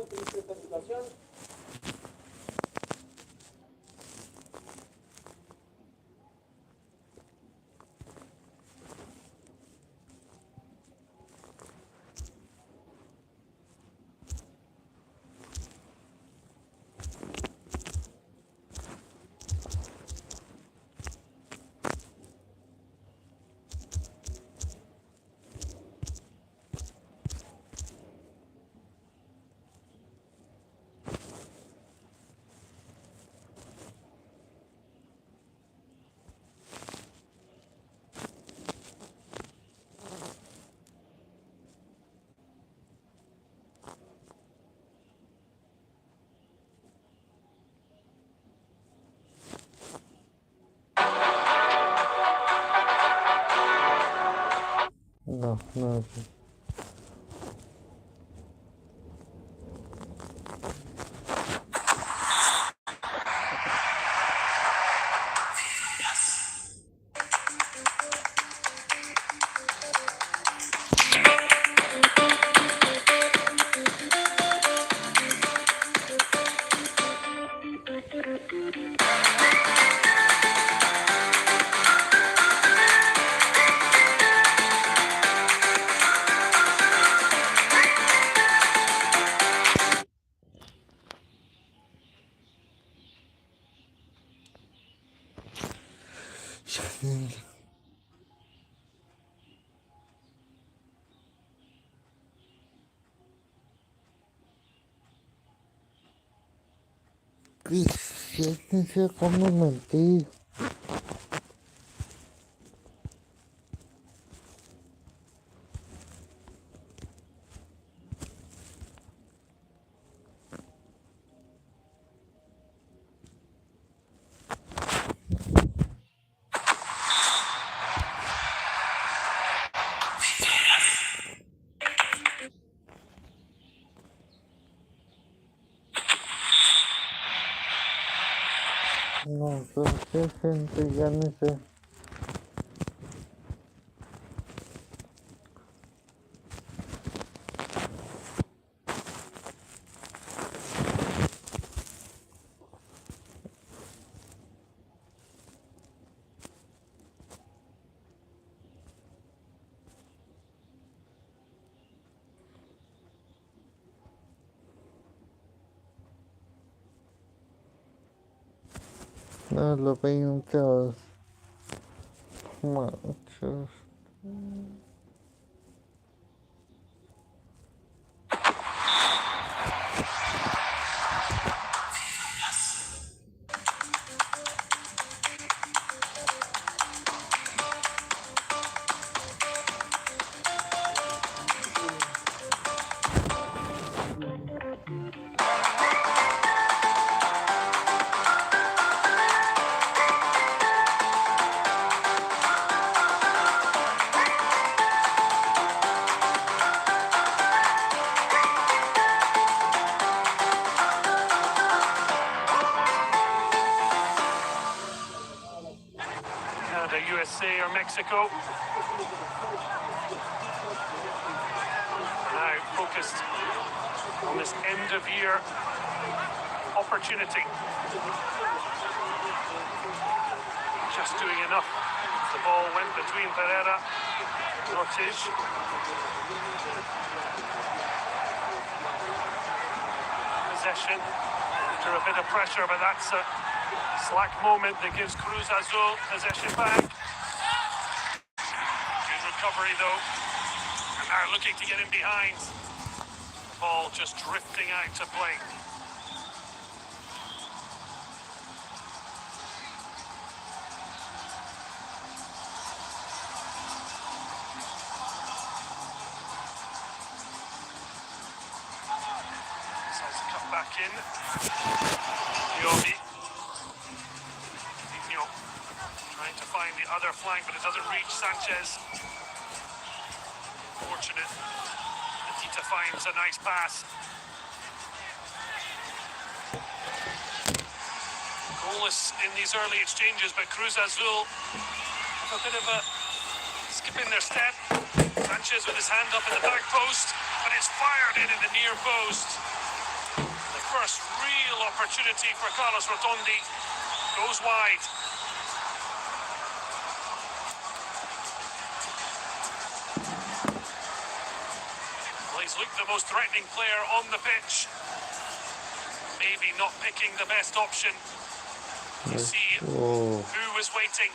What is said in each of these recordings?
triste esta situación. No, no. Siéntense como mentir. No, qué gente, ya ni sé. No, lo ven todos. Machos. USA or Mexico. Now focused on this end of year opportunity. Just doing enough. The ball went between Pereira and Ortiz. Possession under a bit of pressure, but that's a slack moment that gives Cruz Azul possession back. Good recovery though. And they're looking to get in behind. Ball just drifting out to play. Back in. Yobi. Trying to find the other flank, but it doesn't reach Sanchez. Fortunate. Tita finds a nice pass. Goalless in these early exchanges, but Cruz Azul have a bit of a skip in their step. Sanchez with his hand up in the back post, but it's fired in the near post. first real opportunity for Carlos Rotondi. Goes wide. Well, he's looked the most threatening player on the pitch. Maybe not picking the best option. You see who was waiting.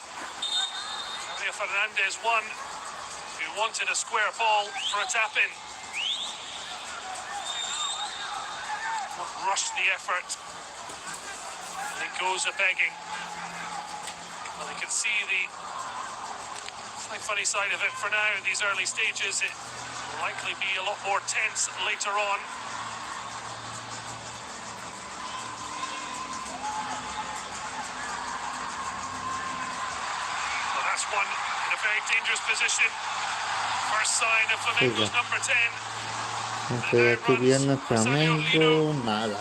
Javier Fernandez won, who wanted a square ball for a tap-in. Not rush the effort. And it goes a-begging. Well, you can see the funny side of it for now in these early stages. It will likely be a lot more tense later on. Well, that's one in a very dangerous position. First sign of Flamengo's number 10. Estoy aquí viendo Flamengo, nada.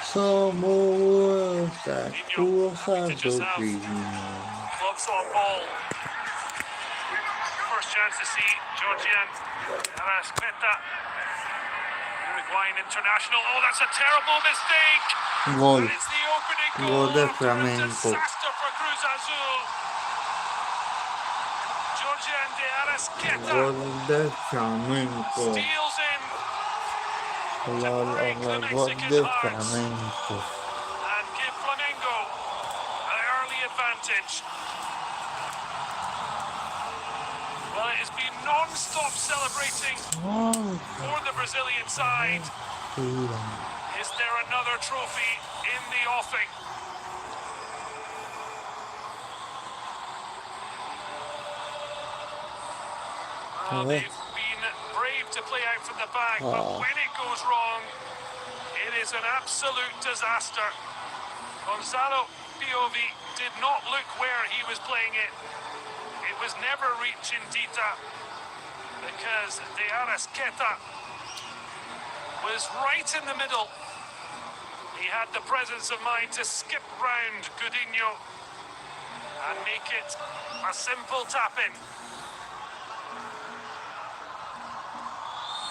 Somos acuosas Clubs on ball. First chance to see Georgian Arasqueta, Uruguayan international. Oh, that's a terrible mistake. Gol. It's the opening Gol goal de after a Flamengo. disaster for Cruz Azul. Georgian de Arasqueta Gol de Flamengo. steals in Gol de Flamengo. and give Flamengo an early advantage. Well, it has been non-stop celebrating for the Brazilian side. Is there another trophy in the offing? Well, they've been brave to play out from the back, but when it goes wrong, it is an absolute disaster. Gonzalo Piovi did not look where he was playing it. It was never reaching Dita because de Arasqueta was right in the middle. He had the presence of mind to skip round Godinho and make it a simple tap-in.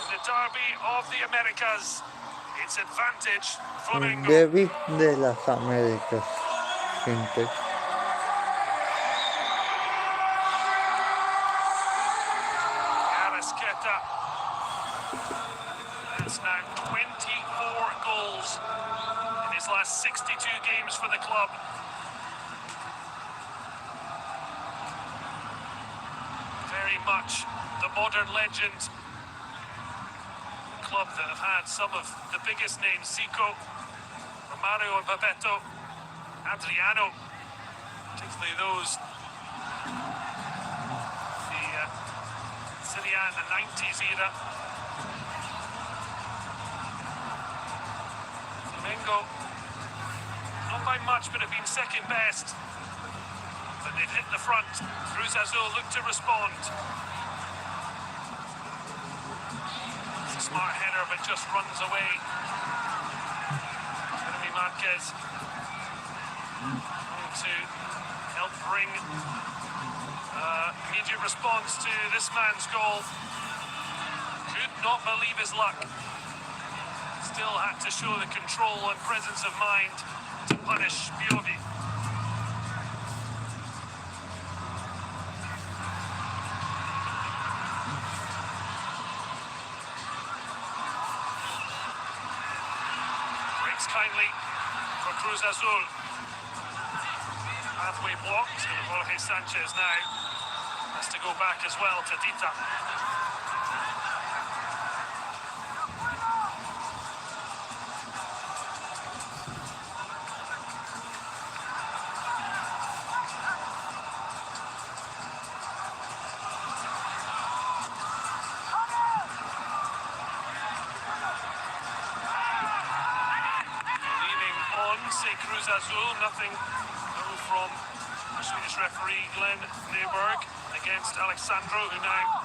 In the derby of the Americas, it's advantage Flamengo. Derby de las Américas, gente. Arasqueta. That's now 24 goals in his last 62 games for the club. Very much the modern legend. Club that have had some of the biggest names: Zico, Romario and Bebeto, Adriano, particularly those, the Serie A in the 90s era. Flamengo, not by much, but have been second best. But they've hit the front. Cruz Azul look to respond. Smart header, but just runs away. Jeremy Marquez to help bring immediate response to this man's goal. Could not believe his luck. Still had to show the control and presence of mind to punish Piovi. Kindly for Cruz Azul. Pathway blocked, and Jorge Sanchez now has to go back as well to Dita. Say Cruz Azul, nothing from Swedish referee Glenn Neiberg against Alexandro, who now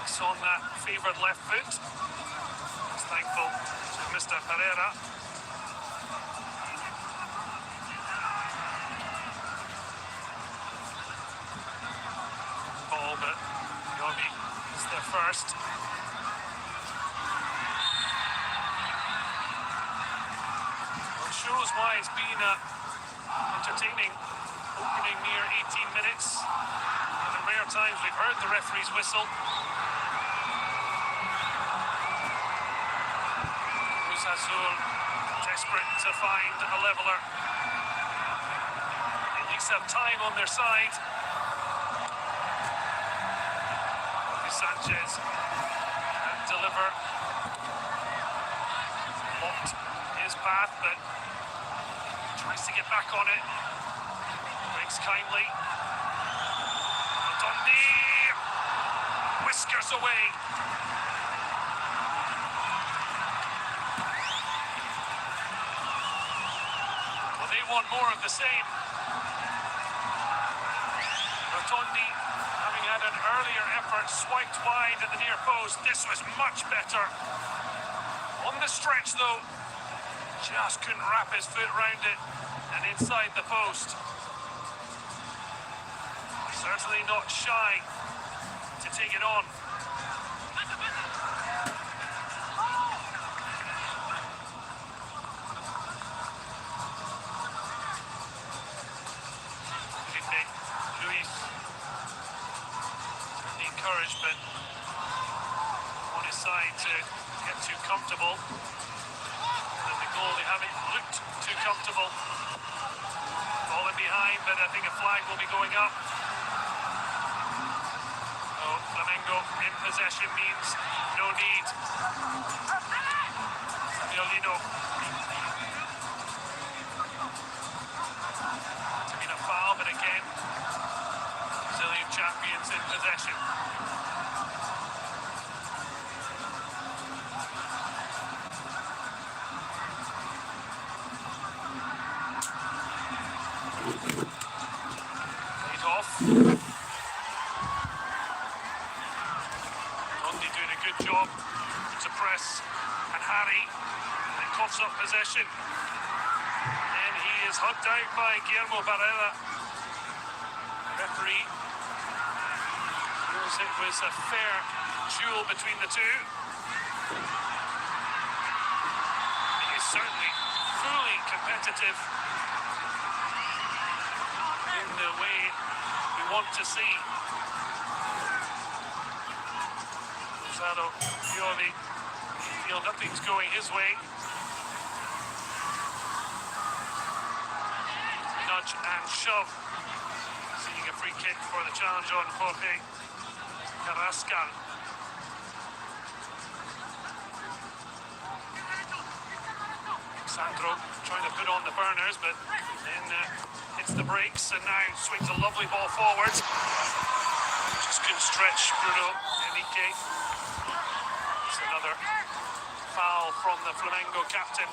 is on that favoured left foot. He's thankful to Mr. Pereira. Ball, but Yobi is there first. shows why it's been entertaining opening near 18 minutes. And the rare times we've heard the referee's whistle. Cruz Azul desperate to find a leveller. At least have time on their side. Sanchez can deliver. Blocked his path, but tries to get back on it. Breaks kindly. Dundee whiskers away. Well, they want more of the same. Rotondi, having had an earlier effort, swiped wide at the near post. This was much better. On the stretch, though, just couldn't wrap his foot round it and inside the post. Certainly not shy to take it on. Encouraged, but on his side to get too comfortable. And the goal, they haven't looked too comfortable. Falling behind, but I think a flag will be going up. So Flamengo in possession means no need. Violino. It's been a foul, but again, Brazilian champions in possession. Laid off. Dundee doing a good job to press and harry, and coughs up possession. And he is hugged out by Guillermo Barella. Referee feels it was a fair duel between the two. It is certainly fully competitive in the way we want to see. Gonzalo Piovi feel nothing's going his way. Nudge and shove. Seeing a free kick for the challenge on Jorge Carrascal. Sandro trying to put on the burners, but then hits the brakes and now swings a lovely ball forward. Just couldn't stretch Bruno Henrique. It's another foul from the Flamengo captain.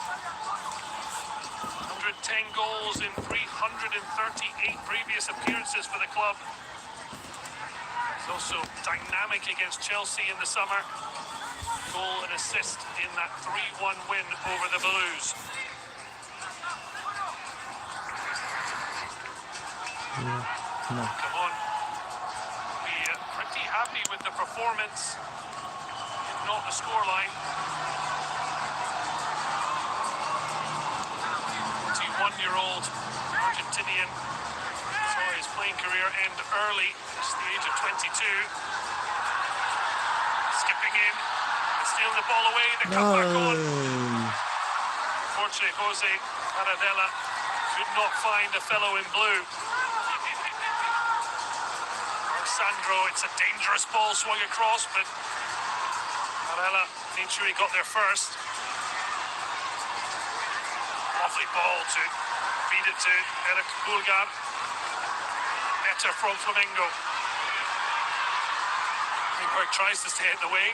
110 goals in 338 previous appearances for the club. He's also dynamic against Chelsea in the summer. Goal and assist in that 3-1 win over the Blues. Come on. Be pretty happy with the performance, if not the scoreline. 21-year-old Argentinian saw his playing career end early, just the age of 22. Skipping in and stealing the ball away. The comeback on. Unfortunately, Jose Paradella could not find a fellow in blue. Sandro, it's a dangerous ball swung across, but Varela made sure he got there first. Lovely ball to feed it to Eric Bulgar. Better from Flamengo. Greenberg tries to stay out the way.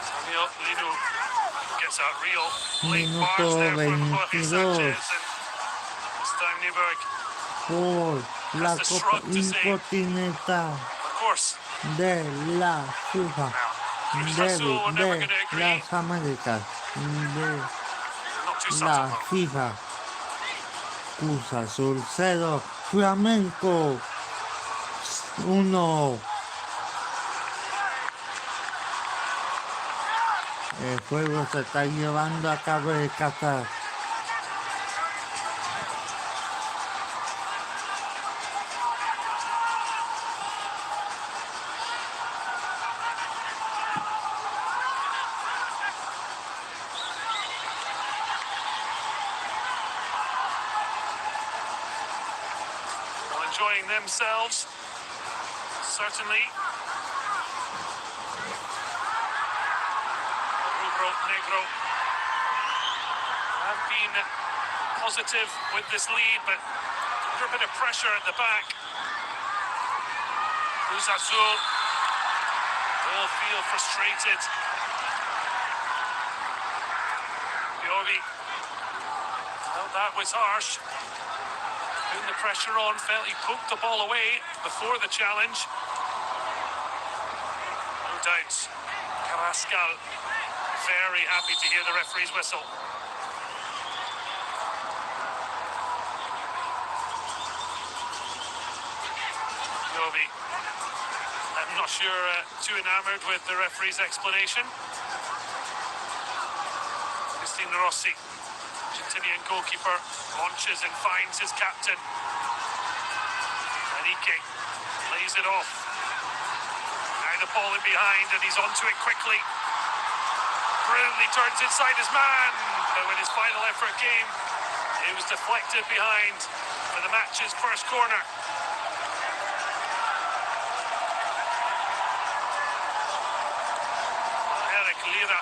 Samuel Lino gets a real late barge there for Jorge Sanchez. Time Newberg por la Copa Intercontinental de la FIFA, de las Américas, de la FIFA. Cruz Azul 0, Flamengo 1. El juego se está llevando a cabo de Qatar. Enjoying themselves, certainly. Rubro Negro have been positive with this lead, but under a bit of pressure at the back. Cruz Azul will feel frustrated. Piovi felt that was harsh. Putting the pressure on, felt he poked the ball away before the challenge. No doubts, Carrascal very happy to hear the referee's whistle. Piovi, I'm not sure too enamored with the referee's explanation. Christine Rossi, Argentinian goalkeeper, launches and finds his captain. Enrique lays it off. Now the ball in behind, and he's onto it quickly. Brilliantly turns inside his man, but when his final effort came, it was deflected behind for the match's first corner. Eric Lira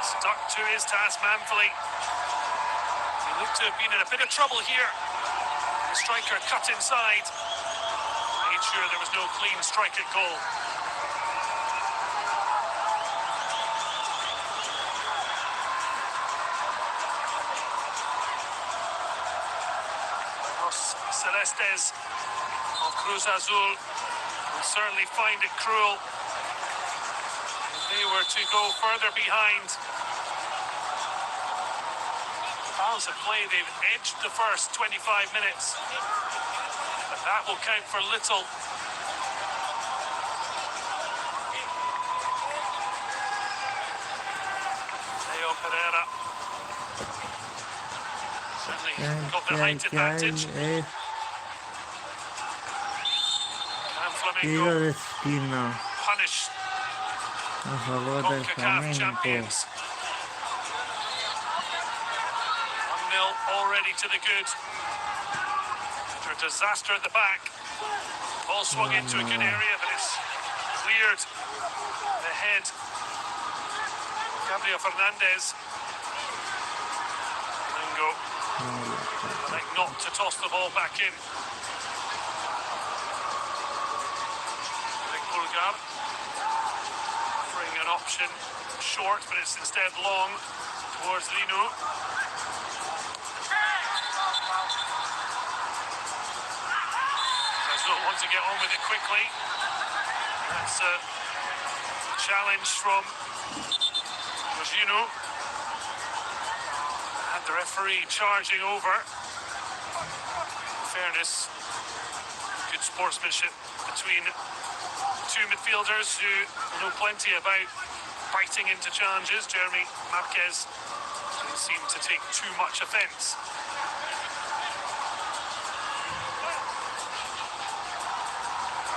stuck to his task manfully. He looked to have been in a bit of trouble here. The striker cut inside. Made sure there was no clean strike at goal. Los Celestes of Cruz Azul will certainly find it cruel if they were to go further behind. Balance of play, they've edged the first 25 minutes, but that will count for little. Leo Pereira certainly got the height advantage. And Tiro de Flamengo esquina punish a favor del CONCACAF Flamengo. champions. 1-0 already to the good. After a disaster at the back. Ball swung into a good area, but it's cleared ahead. Gabriel Fernandez. Flamengo like not to toss the ball back in. Pulgar offering an option short, but it's instead long towards Lino. Azul want to get on with it quickly. That's a challenge from Rogino. And the referee charging over. In fairness, good sportsmanship between two midfielders who know plenty about biting into challenges. Jeremy Marquez didn't seem to take too much offence.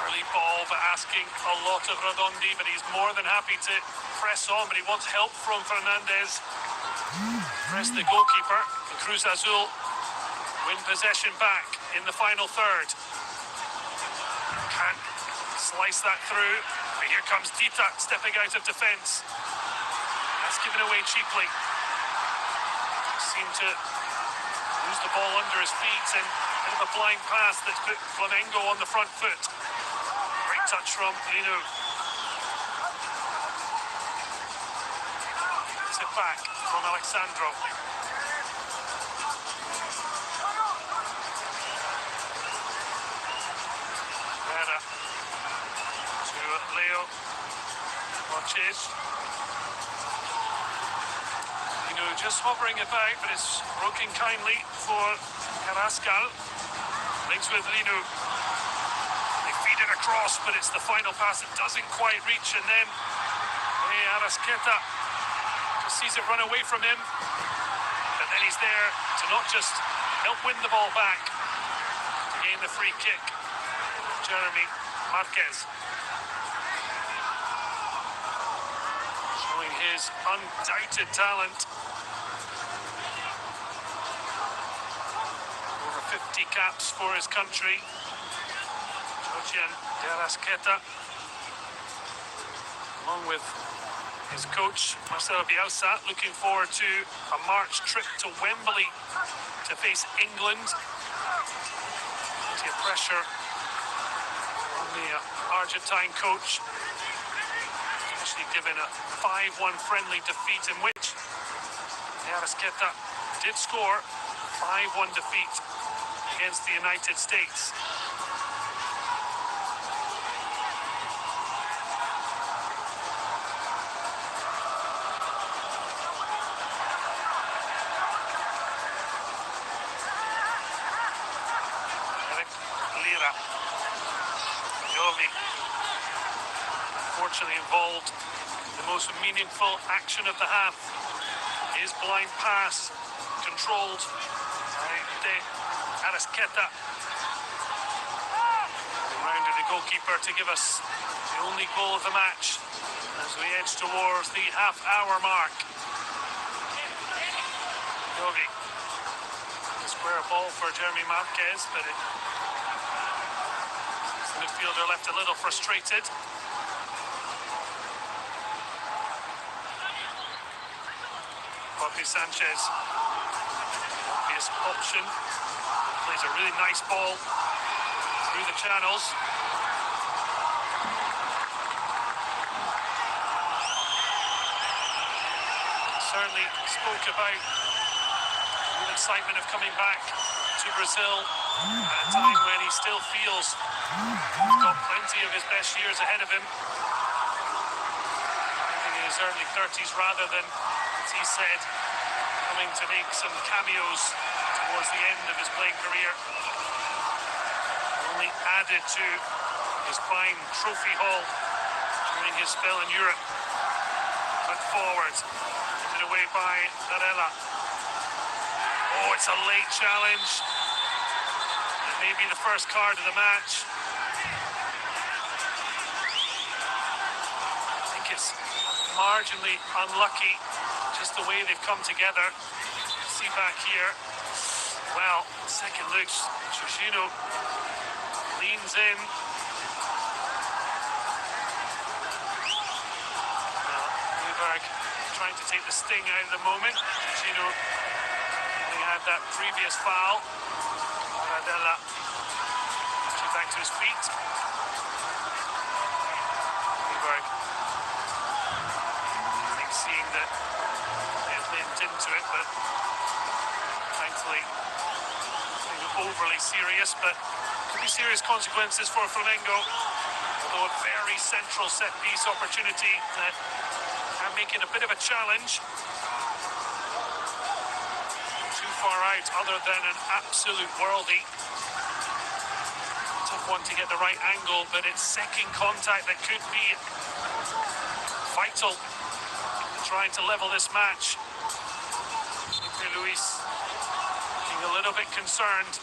Early ball, but asking a lot of Redondi, but he's more than happy to press on, but he wants help from Fernandez. Press the goalkeeper, and Cruz Azul win possession back in the final third. Can't slice that through, but here comes Dita stepping out of defence. That's given away cheaply. Seemed to lose the ball under his feet, and a bit of a blind pass that's put Flamengo on the front foot. Great touch from Lino. It's it back from Alexandro. Leo watches. Just hovering about, but it's broken kindly for Carrascal. Links with Lino. They feed it across, but it's the final pass that doesn't quite reach, and then Arrasqueta sees it run away from him. But then he's there to not just help win the ball back, to gain the free kick. Jeremy Marquez. Showing his undoubted talent. Over 50 caps for his country. Georgian de Arrasqueta, along with his coach Marcelo Bielsa, looking forward to a March trip to Wembley to face England. Plenty of pressure on the Argentine coach, especially given a 5-1 friendly defeat in which de Arrasqueta did score. 5-1 defeat against the United States. Unfortunately involved in the most meaningful action of the half. His blind pass controlled by de Arrasqueta. Rounded the goalkeeper to give us the only goal of the match as we edge towards the half-hour mark. Yogi. A square ball for Jeremy Marquez, but the midfielder left a little frustrated. Sanchez, obvious option, plays a really nice ball through the channels. Certainly spoke about the excitement of coming back to Brazil at a time when he still feels he's got plenty of his best years ahead of him. In his early 30s rather than, as he said, coming to make some cameos towards the end of his playing career. Only added to his fine trophy haul during his spell in Europe. Put forward, put away by Varela. Oh, it's a late challenge. It may be the first card of the match. I think it's marginally unlucky, just the way they've come together. See back here. Well, second looks. Jorginho leans in. Newberg trying to take the sting out of the moment. Jorginho only had that previous foul. Radella back to his feet. Newberg, I think, seeing that into it, but thankfully nothing overly serious, but could be serious consequences for Flamengo, although a very central set piece opportunity that can make it a bit of a challenge. Too far out other than an absolute worldie. Tough one to get the right angle, but it's second contact that could be vital in trying to level this match. Luis being a little bit concerned,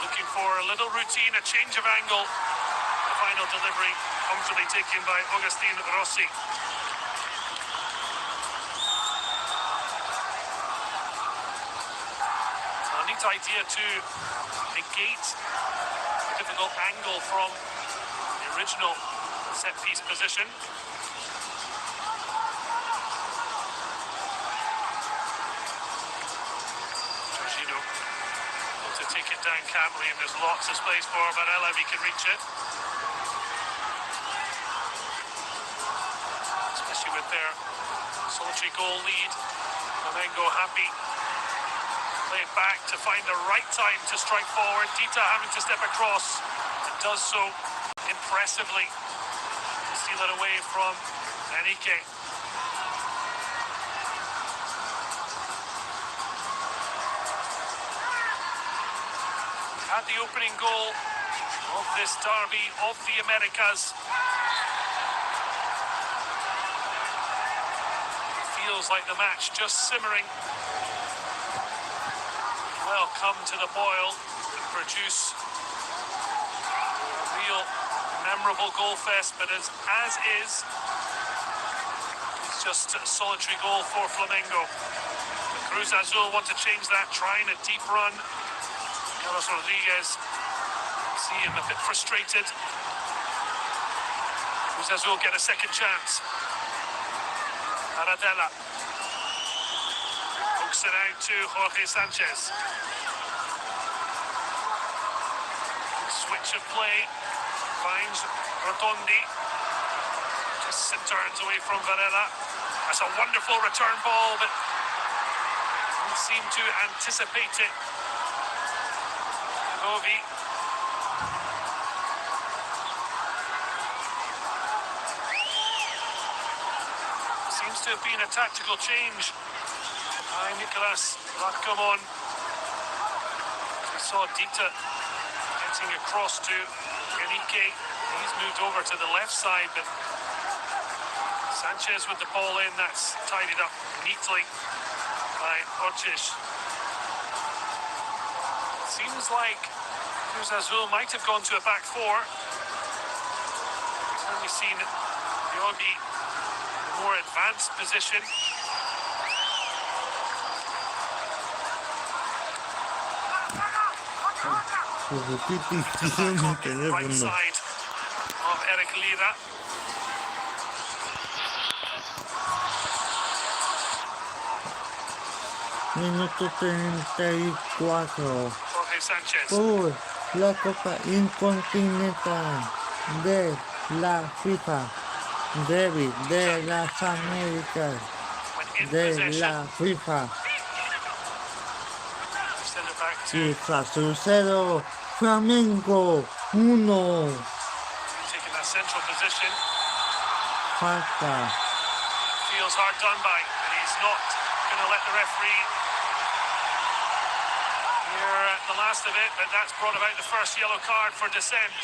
looking for a little routine, a change of angle. The final delivery comfortably taken by Agustin Rossi. A neat idea to negate the difficult angle from the original set piece position. Take it down calmly, and there's lots of space for Varela if he can reach it. Especially with their solitary goal lead. Flamengo happy. Play it back to find the right time to strike forward. Dita having to step across, and does so impressively. To steal it away from Enrique. At the opening goal of this derby of the Americas. feels like the match just simmering. Well, come to the boil and produce a real memorable goal fest, but as is, it's just a solitary goal for Flamengo. Cruz Azul want to change that, trying a deep run. Carlos Rodriguez, see him a bit frustrated. Cruz Azul get a second chance. Aradela hooks it out to Jorge Sanchez. Switch of play, finds Rotondi. Just turns away from Varela. That's a wonderful return ball, but didn't seem to anticipate it. Novi. Seems to have been a tactical change by Nicolas Racamon. We saw Dita getting across to Yannick. He's moved over to the left side, but Sanchez with the ball in, that's tidied up neatly by Ortiz. Seems like Cruz Azul might have gone to a back four. Certainly seen Yobi more advanced position. Right side of Eric Lira. Minuto 34. Jorge Sanchez. Por la Copa Intercontinental de la FIFA. David de las Américas. De la FIFA. Send it back to FIFA 0, Flamengo 1. taking that central position. Falta. Feels hard done by, and he's not going to let the referee hear the last of it, but that's brought about the first yellow card for dissent.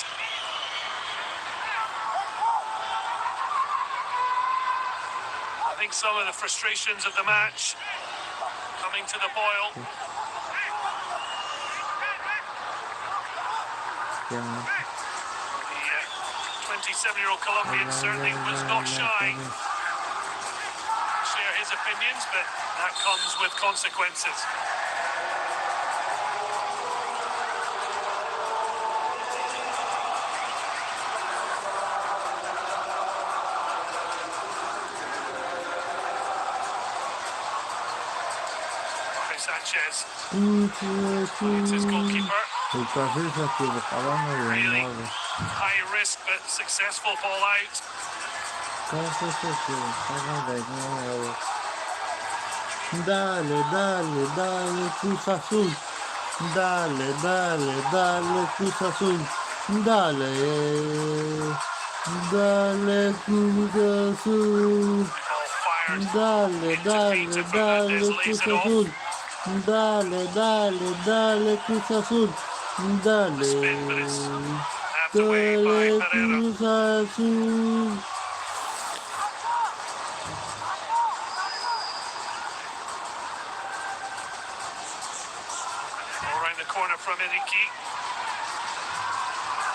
I think some of the frustrations of the match coming to the boil. Yeah. The 27-year-old Colombian certainly was not shy to share his opinions, but that comes with consequences. Sanchez, it's his goalkeeper. Really high risk but successful ball out. Dale, dale, dale, Cruz Azul. Dale, dale, dale, Cruz Azul. Dale, dale, Cruz Azul. Dale, dale, dale, Cruz Azul. Dale, dale, dale, Cruz Azul. Dale, dale, Cruz Azul. Around the corner from Enrique.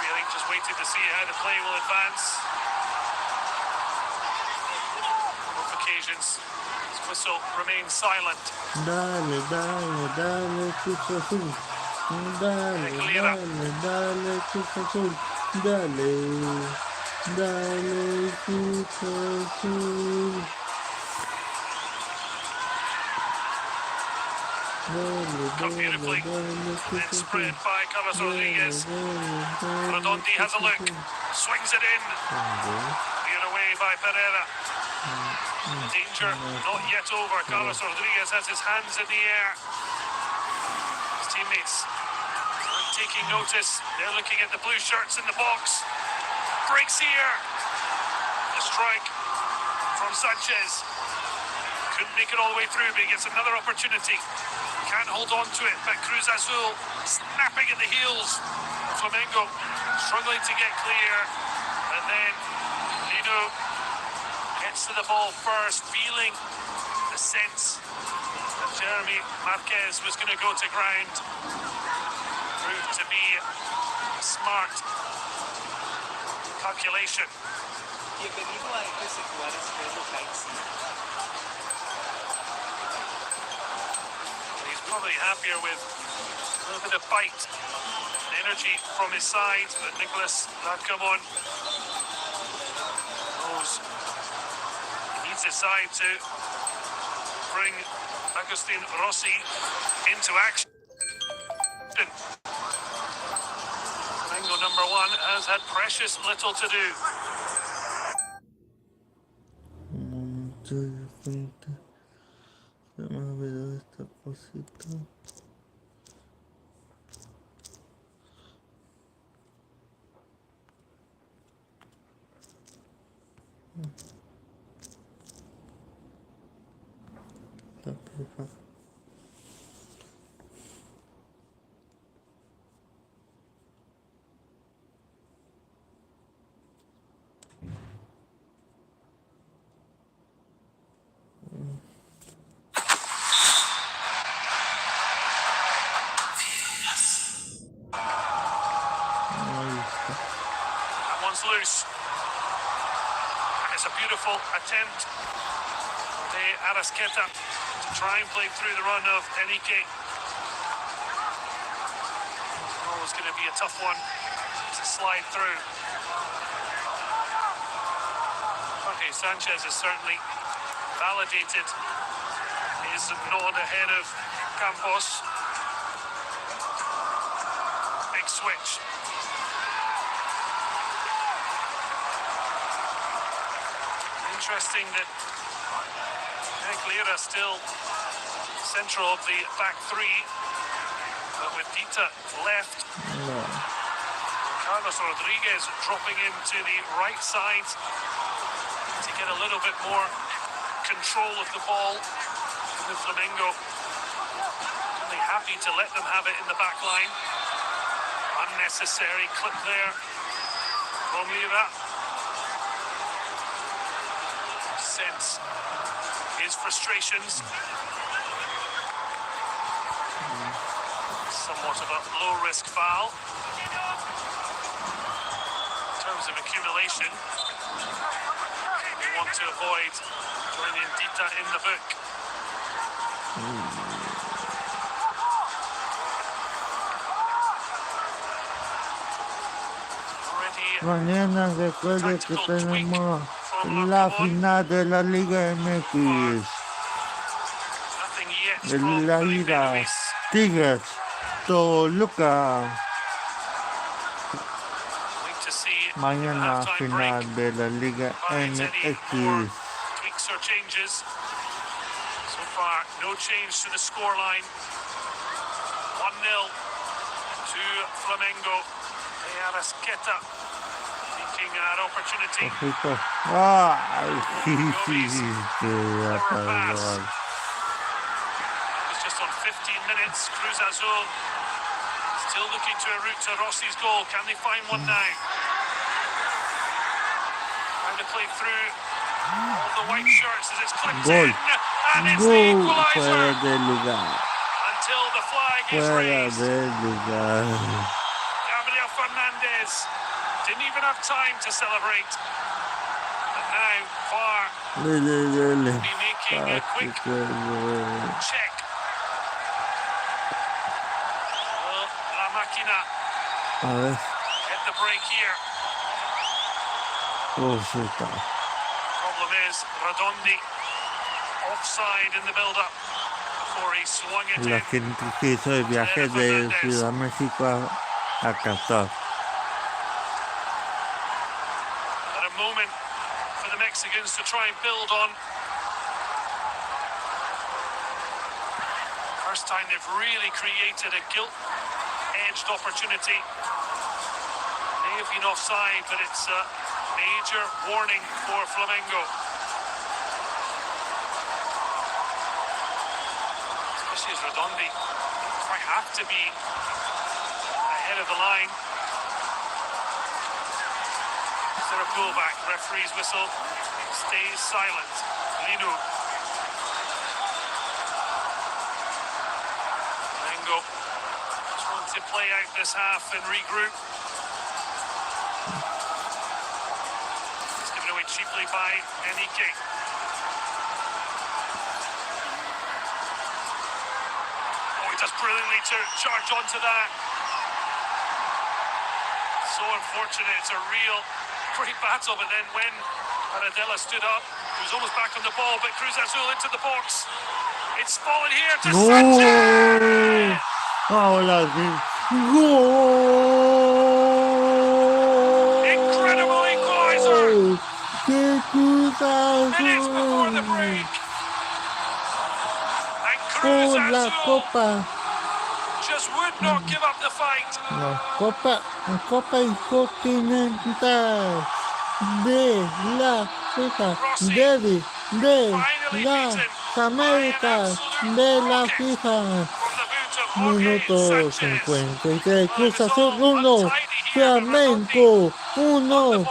Really just waiting to see how the play will advance. Both occasions. His whistle remains silent. Dale, dale, dale, Cruz Azul. Dale, dale, dale, Cruz Azul. Dale, dale, Cruz Azul. Come beautifully. Then spread by Carlos Rodriguez. Rotondi has a look. Swings it in. Cleared away by Pereira. The danger not yet over. Carlos Rodriguez has his hands in the air. His teammates aren't taking notice. They're looking at the blue shirts in the box. Breaks here. The strike from Sanchez. Couldn't make it all the way through, but he gets another opportunity. Can't hold on to it, but Cruz Azul snapping at the heels. Flamengo struggling to get clear. And then Lino gets to the ball first, feeling the sense that Jeremy Marquez was going to go to ground proved to be a smart calculation. Bienvenido a este lugar extremo Taxi. He's probably happier with a little bit of bite and energy from his side, but Nicolas Acabó knows he needs his side to bring Agustin Rossi into action. Flamengo number 1 has had precious little to do. Estoy de frente. Se me olvidó esta cosita. La FIFA. That one's loose. It's a beautiful attempt by Arrasqueta to try and play through the run of Enrique. Always going to be a tough one to slide through. Jorge Sanchez has certainly validated his nod ahead of Campos. Big switch. Interesting that Aguilera still central of the back three, but with Dita left, Carlos Rodriguez dropping into the right side to get a little bit more control of the ball. And the Flamengo only happy to let them have it in the back line. Unnecessary clip there from Lira. Sense his frustrations. Somewhat of a low-risk foul. In terms of accumulation, we want to avoid joining Dita in the book. Mañana recuerde que tenemos la final de la Liga MX. De la ida Tigres Toluca. Mañana final de la Liga MX. Tweaks or changes. So far, no change to the scoreline. 1-0 to Flamengo. Arrasqueta seeking an opportunity. It's just on 15 minutes. Cruz Azul still looking to a route to Rossi's goal. Can they find one now? Trying to play through all the white shirts as it's clipped in. And it's the equaliser. Until the flag is raised. Fernandez didn't even have time to celebrate. But now VAR will be making a quick check. Will La Máquina get the break here? Problem is Redondi offside in the build-up before he swung it La gente que hizo el viaje de Ciudad México a Qatar. At a moment for the Mexicans to try and build on. First time they've really created a gilt-edged opportunity. May have been offside, but it's a major warning for Flamengo. Especially as Redondi might have to be ahead of the line. Is there a pullback? Referee's whistle stays silent. Linu. to play out this half and regroup. It's given away cheaply by Enrique. Oh, he does brilliantly to charge onto that. So unfortunate. It's a real great battle, but then when Paradela stood up, he was almost back on the ball, but Cruz Azul into the box. It's fallen here to Sanchez! Ahora sí. ¡Gol! Incredible equalizer! ¡Qué Cruz Minutes before the Azul! break. And Cruz ¡Por la Azul Copa! just would not give up the fight. La Copa Intercontinental de la FIFA, de las Américas, de la FIFA. Minuto 53, Cruz Azul 1, Flamengo 1.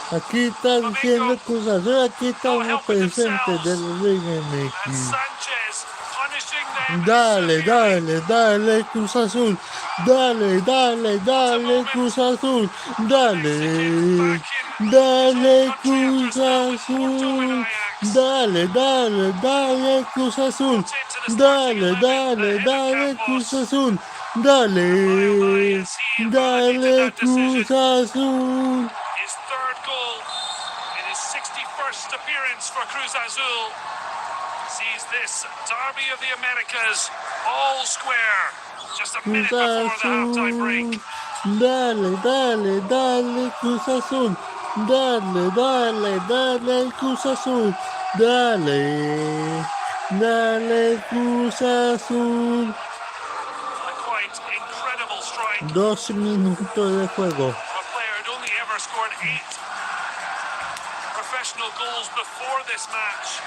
Aquí está diciendo Cruz Azul, aquí estamos presentes de la Liga MX. Dale, dale, dale Cruz Azul, dale, dale, dale Cruz Azul, dale, dale Cruz Azul, dale, dale, dale Cruz Azul, dale, dale, dale Cruz Azul, dale, dale Cruz Azul. His third goal in his 61st appearance for Cruz Azul sees this Derby of the Americas all square just a minute before the halftime break. Dale, dale, dale Cruz Azul, dale, dale, dale Cruz Azul, dale, dale Cruz Azul. A quite incredible strike. 2 minutos de juego. A player who'd only ever scored 8 professional goals before this match.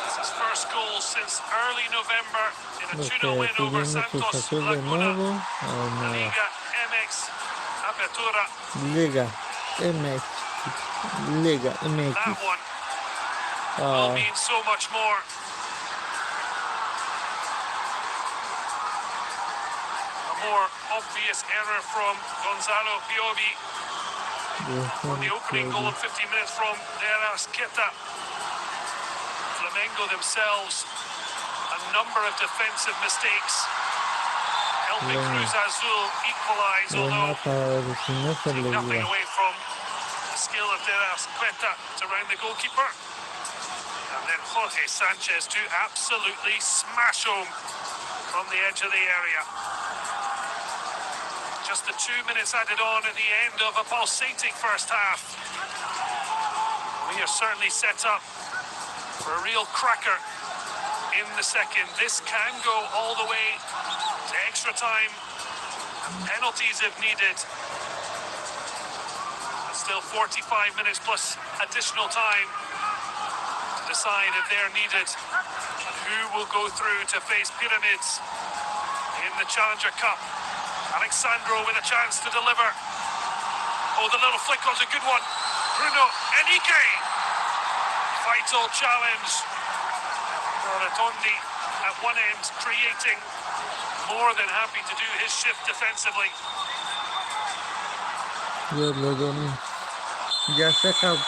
It's his first goal since early November in a 2-0 win over Santos Laguna. La Liga MX Apertura. Liga MX. Liga MX. That one will mean so much more. A more obvious error from Gonzalo Piovi on the opening goal of 15 minutes from Deras Queta. Flamengo themselves, a number of defensive mistakes, helping Cruz Azul equalize, although take nothing away from the skill of Deras Queta to round the goalkeeper. And then Jorge Sanchez to absolutely smash home from the edge of the area. Just the 2 minutes added on at the end of a pulsating first half. We are certainly set up for a real cracker in the second. This can go all the way to extra time and penalties if needed. And still 45 minutes plus additional time to decide if they're needed and who will go through to face Pyramids in the Challenger Cup. Alexandro with a chance to deliver. Oh, the little flick was a good one. Bruno Enrique. Vital challenge. Rotondi at one end, creating, more than happy to do his shift defensively. Ya se acabó.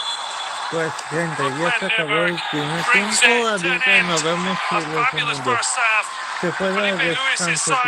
Pues gente, ya se acabó el primer tiempo. Ahorita nos vemos en el segundo. Se fue de descanso.